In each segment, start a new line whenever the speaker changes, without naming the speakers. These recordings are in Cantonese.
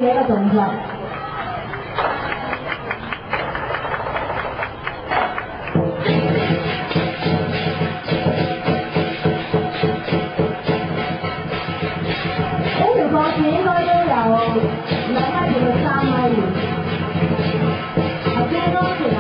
嘅一個動作。呢條角子應該都有2米至到3米，頭先安全啦。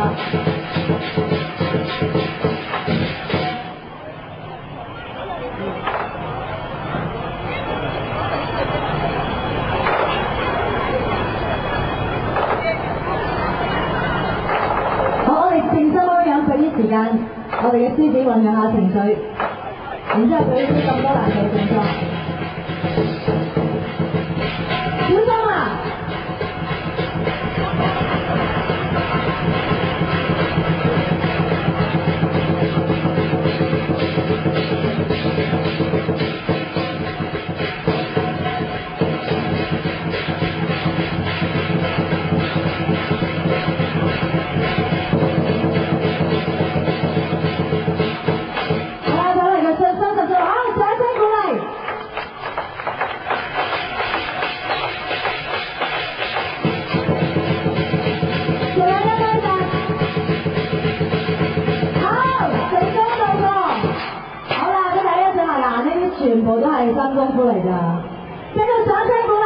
時間，我哋嘅獅子醖釀下情緒，然之後舉啲咁多難度動作，小心啊！全部都係真功夫嚟㗎，繼續掌聲鼓勵。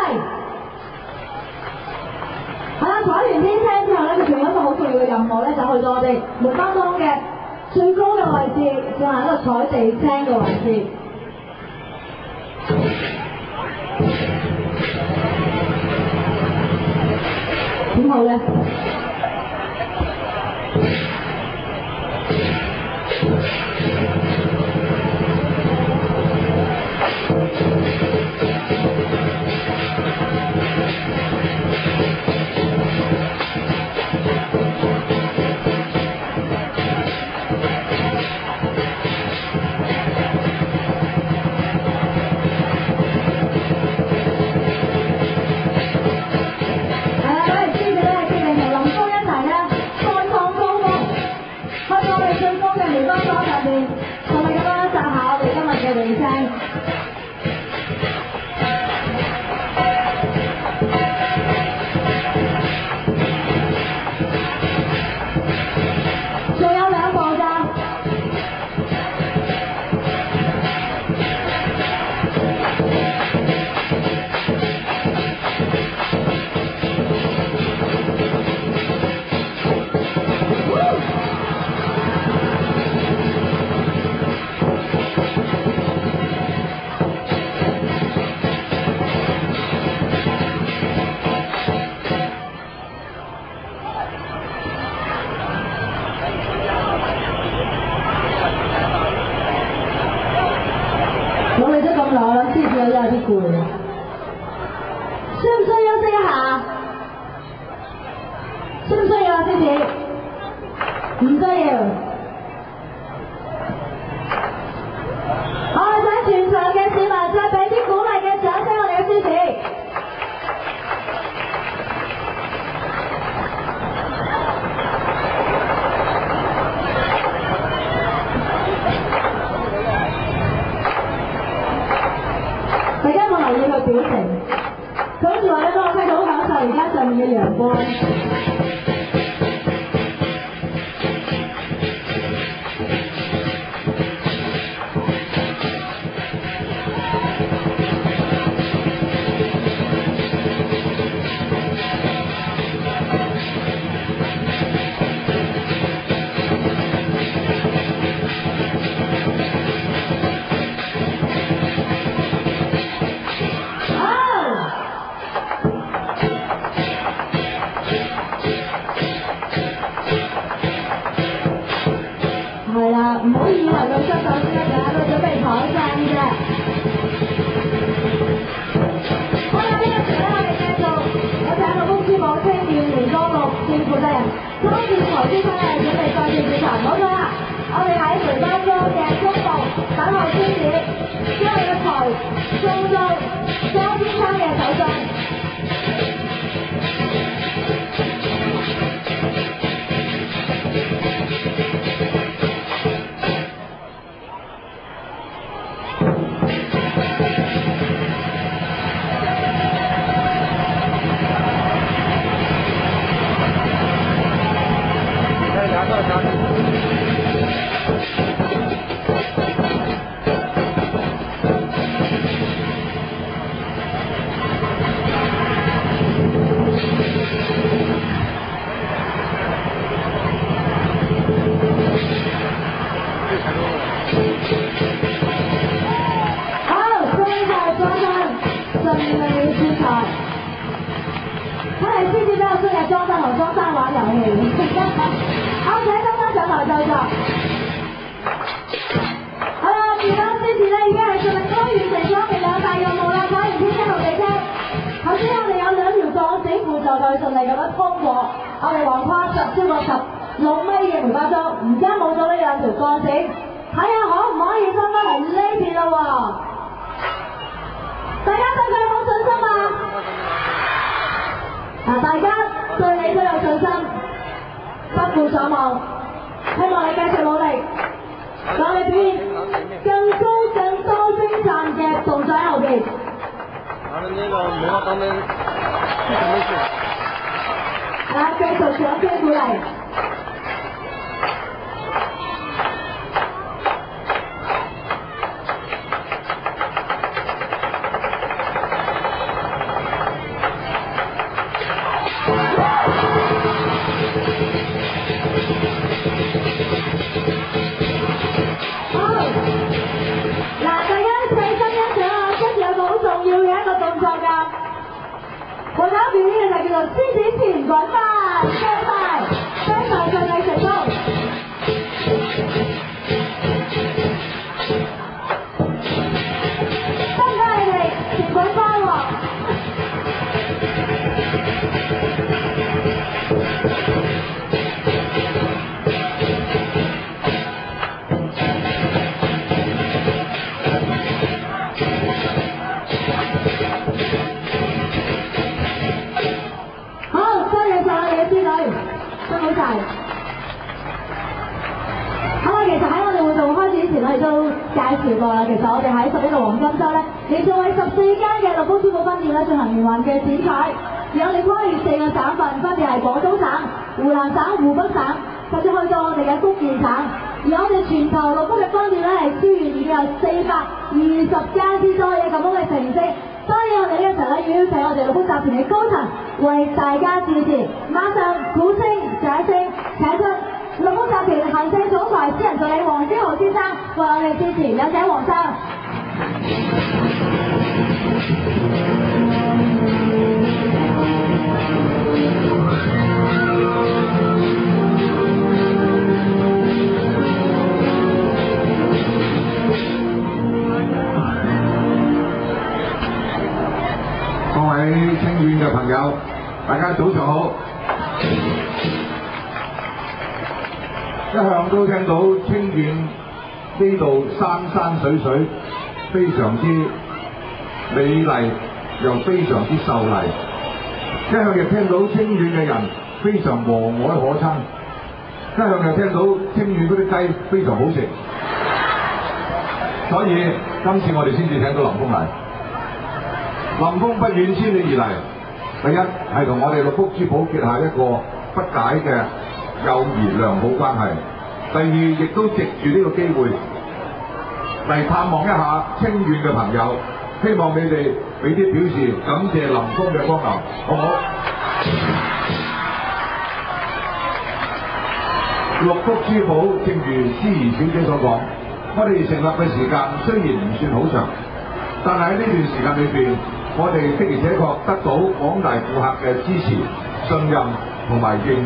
係啦，踩完天青之後咧，佢仲有一個好重要嘅任務咧，就去到我哋門當當嘅最高嘅位置，進行一個踩地青嘅環節。點好咧？嘅裝修同中山玩遊戲。好，請中山上台就座。好啦，而家之前咧已經係順利都完成咗我哋兩大任務啦，果然天星同地車。頭先我哋有兩條鋼繩輔助佢順利咁樣通過，我哋橫跨超過16米嘅梅花樁，而家冇咗呢兩條鋼繩，睇下可唔可以翻返嚟呢邊啦喎！大家對佢有冇信心啊？嗱，大家對你都有信心，不負所望，希望你繼續努力，讓你表現更高更多精湛嘅動作喺後邊。
咱們這個梅花樁的沒事。
繼續掌聲鼓勵。表演嘅就叫做獅子田滾飯，非常順利成功。得唔得你哋田滾飯喎？我哋都介紹過啦，其實我哋喺11個黃金周咧，連續為14間嘅樂福珠寶分店咧進行連環嘅展牌，而我哋跨越4個省份，分別係廣東省、湖南省、湖北省，甚至去到我哋嘅福建省。而我哋全球樂福嘅分店咧係超越已經有420間之多嘅咁好嘅成績，所以我哋呢個時候咧要邀請我哋樂福集團嘅高層為大家致辭，馬上鼓聲掌聲請出樂福集團行政總裁私人助理黃之豪先生為我哋致辭，有請黃生。
各位清遠嘅朋友，大家早上好。一向都聽到清遠呢度山山水水非常之美麗，又非常之秀麗。一向亦聽到清遠嘅人非常和藹可親。一向又聽到清遠嗰啲雞非常好食。所以今次我哋先至請到林峰嚟。林峰不遠千里而嚟，第一係同我哋樂福珠寶結下一個不解嘅友誼良好關係。第二，亦都藉住呢個機會嚟探望一下清遠嘅朋友，希望你哋俾啲表示感謝林峰嘅光臨，好唔好？樂福珠寶正如思怡小姐所講，我哋成立嘅時間雖然唔算好長，但係喺呢段時間裏邊，我哋的而且確得到廣大顧客嘅支持、信任同埋認